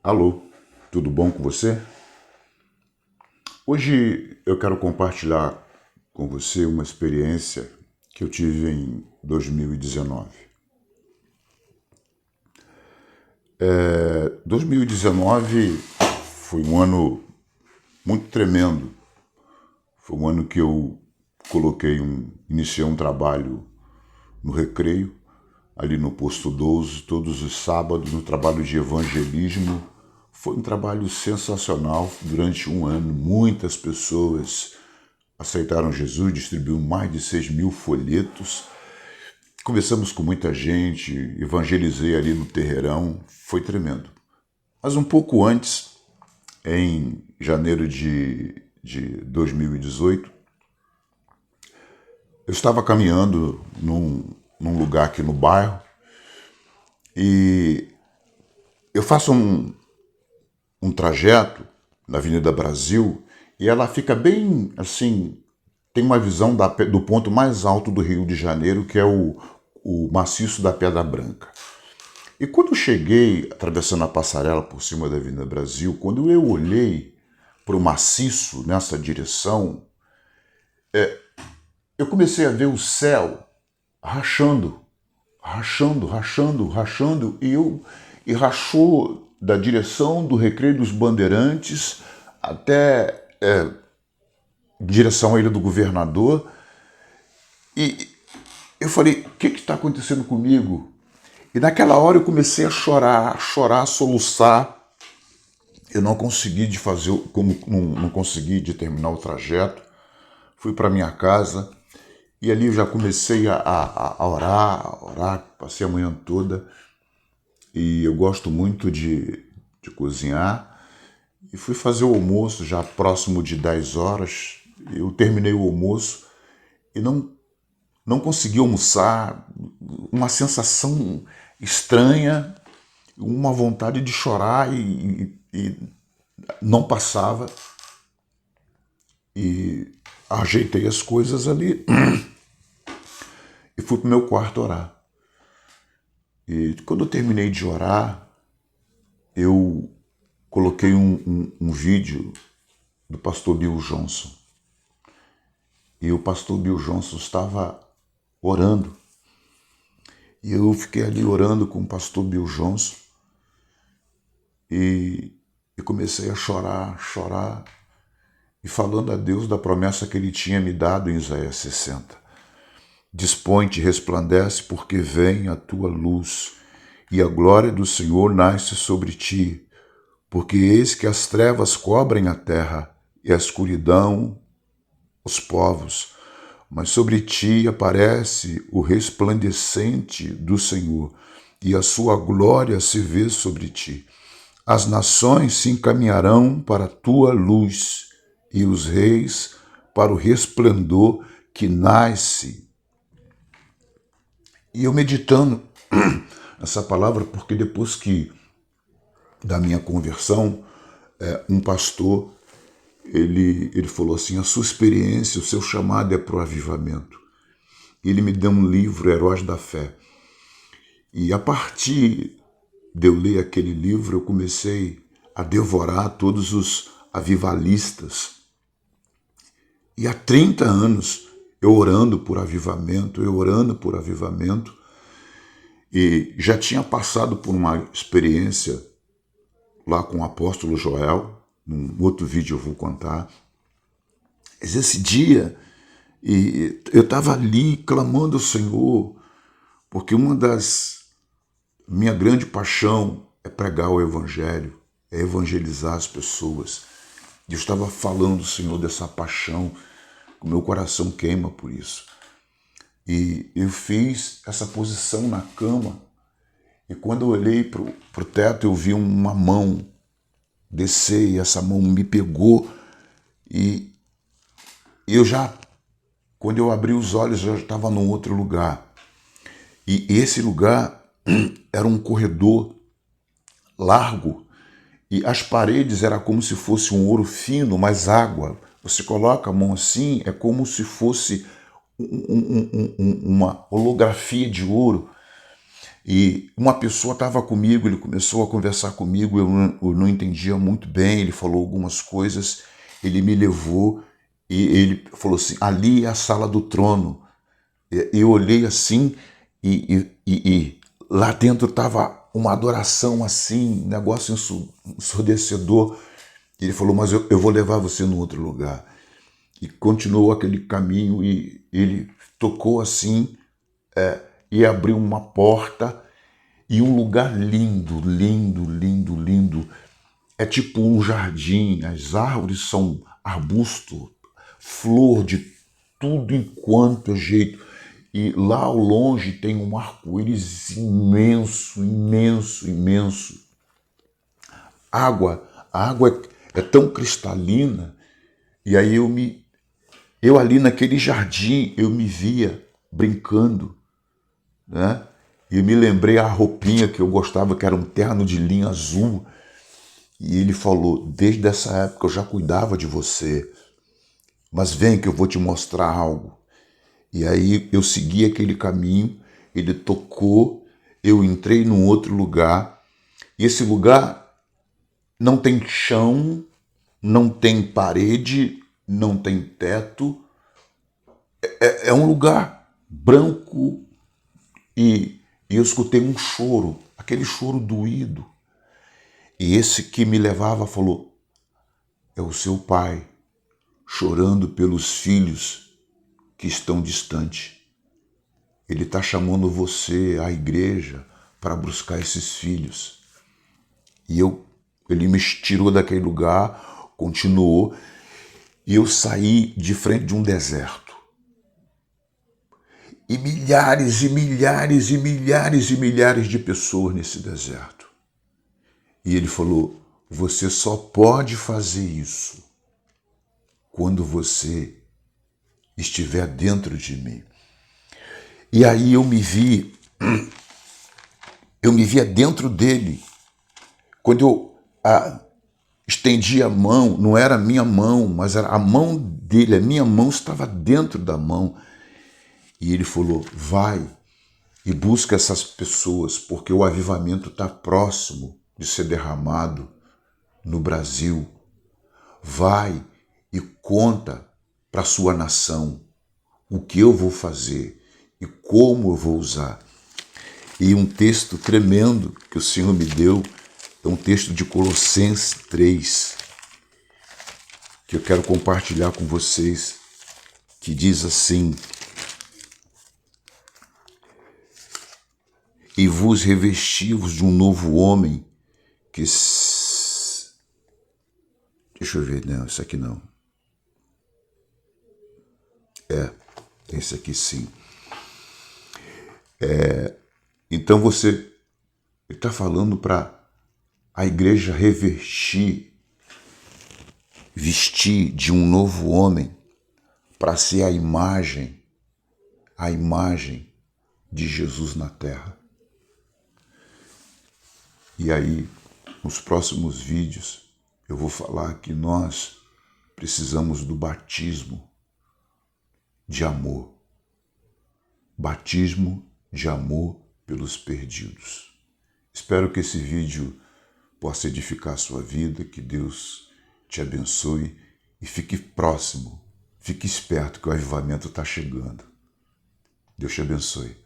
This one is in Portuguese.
Alô, tudo bom com você? Hoje eu quero compartilhar com você uma experiência que eu tive em 2019. 2019 foi um ano muito tremendo. Foi um ano que eu iniciei um trabalho no Recreio, ali no Posto 12, todos os sábados, no trabalho de evangelismo. Foi um trabalho sensacional durante um ano. Muitas pessoas aceitaram Jesus, distribuiu mais de 6.000 folhetos. Conversamos com muita gente, evangelizei ali no terreirão, foi tremendo. Mas um pouco antes, em janeiro de 2018, eu estava caminhando num lugar aqui no bairro e eu faço um trajeto na Avenida Brasil e ela fica bem assim, tem uma visão do ponto mais alto do Rio de Janeiro, que é o maciço da Pedra Branca. E quando eu cheguei, atravessando a passarela por cima da Avenida Brasil, quando eu olhei para o maciço nessa direção, eu comecei a ver o céu rachando, rachando, e rachou da direção do Recreio dos Bandeirantes até direção à Ilha do Governador. E eu falei, o que está acontecendo comigo? E naquela hora eu comecei a chorar, a soluçar. Eu não consegui não consegui de terminar o trajeto. Fui para minha casa e ali eu já comecei a orar, passei a manhã toda. E eu gosto muito de cozinhar. E fui fazer o almoço já próximo de 10 horas. Eu terminei o almoço e não consegui almoçar. Uma sensação estranha, uma vontade de chorar e não passava. E ajeitei as coisas ali e fui para o meu quarto orar. E quando eu terminei de orar, eu coloquei um vídeo do pastor Bill Johnson. E o pastor Bill Johnson estava orando. E eu fiquei ali orando com o pastor Bill Johnson e comecei a chorar, e falando a Deus da promessa que ele tinha me dado em Isaías 60. Dispõe-te, resplandece, porque vem a tua luz, e a glória do Senhor nasce sobre ti, porque eis que as trevas cobrem a terra, e a escuridão os povos, mas sobre ti aparece o resplandecente do Senhor, e a sua glória se vê sobre ti. As nações se encaminharão para a tua luz, e os reis para o resplendor que nasce. E eu meditando essa palavra, porque depois da minha conversão, um pastor, ele falou assim, a sua experiência, o seu chamado é para o avivamento. Ele me deu um livro, Heróis da Fé. E a partir de eu ler aquele livro, eu comecei a devorar todos os avivalistas. E há 30 anos eu orando por avivamento, e já tinha passado por uma experiência lá com o apóstolo Joel, num outro vídeo eu vou contar. Mas esse dia, eu estava ali clamando ao Senhor, porque minha grande paixão é pregar o Evangelho, é evangelizar as pessoas. E eu estava falando, Senhor, dessa paixão, o meu coração queima por isso. E eu fiz essa posição na cama, e quando eu olhei para o teto, eu vi uma mão descer, e essa mão me pegou, e quando eu abri os olhos, eu já estava num outro lugar. E esse lugar era um corredor largo, e as paredes eram como se fosse um ouro fino, mas água. Você coloca a mão assim, é como se fosse uma holografia de ouro. E uma pessoa estava comigo, ele começou a conversar comigo, eu não entendia muito bem, ele falou algumas coisas, ele me levou e ele falou assim, ali é a sala do trono. Eu olhei assim e lá dentro estava uma adoração assim, um negócio ensurdecedor. Ele falou, mas eu vou levar você num outro lugar. E continuou aquele caminho e ele tocou assim e abriu uma porta e um lugar lindo, lindo, lindo, lindo. É tipo um jardim, as árvores são arbusto, flor de tudo enquanto é jeito. E lá ao longe tem um arco-íris imenso, imenso, imenso. A água é tão cristalina. E aí eu ali naquele jardim, eu me via brincando, né? E me lembrei a roupinha que eu gostava, que era um terno de linho azul. E ele falou, desde essa época eu já cuidava de você, mas vem que eu vou te mostrar algo. E aí eu segui aquele caminho, ele tocou, eu entrei num outro lugar, e esse lugar não tem chão, não tem parede, não tem teto, é um lugar branco e eu escutei um choro, aquele choro doído. E esse que me levava falou, é o seu pai chorando pelos filhos que estão distantes. Ele está chamando você, a igreja, para buscar esses filhos. E ele me tirou daquele lugar, continuou, e eu saí de frente de um deserto. E milhares e milhares e milhares e milhares de pessoas nesse deserto. E ele falou, você só pode fazer isso quando você estiver dentro de mim. E aí eu me via dentro dele. Quando eu estendi a mão, não era a minha mão, mas era a mão dele, a minha mão estava dentro da mão. E ele falou, vai e busca essas pessoas, porque o avivamento está próximo de ser derramado no Brasil. Vai e conta para a sua nação o que eu vou fazer e como eu vou usar. E um texto tremendo que o Senhor me deu é um texto de Colossenses 3, que eu quero compartilhar com vocês, que diz assim, e vos revestivos de um novo homem que... Deixa eu ver, não, isso aqui não. Esse aqui sim. Então ele está falando para a igreja vestir de um novo homem para ser a imagem de Jesus na terra. E aí, nos próximos vídeos, eu vou falar que nós precisamos do batismo de amor. Batismo de amor pelos perdidos. Espero que esse vídeo possa edificar a sua vida, que Deus te abençoe e fique próximo, fique esperto que o avivamento está chegando. Deus te abençoe.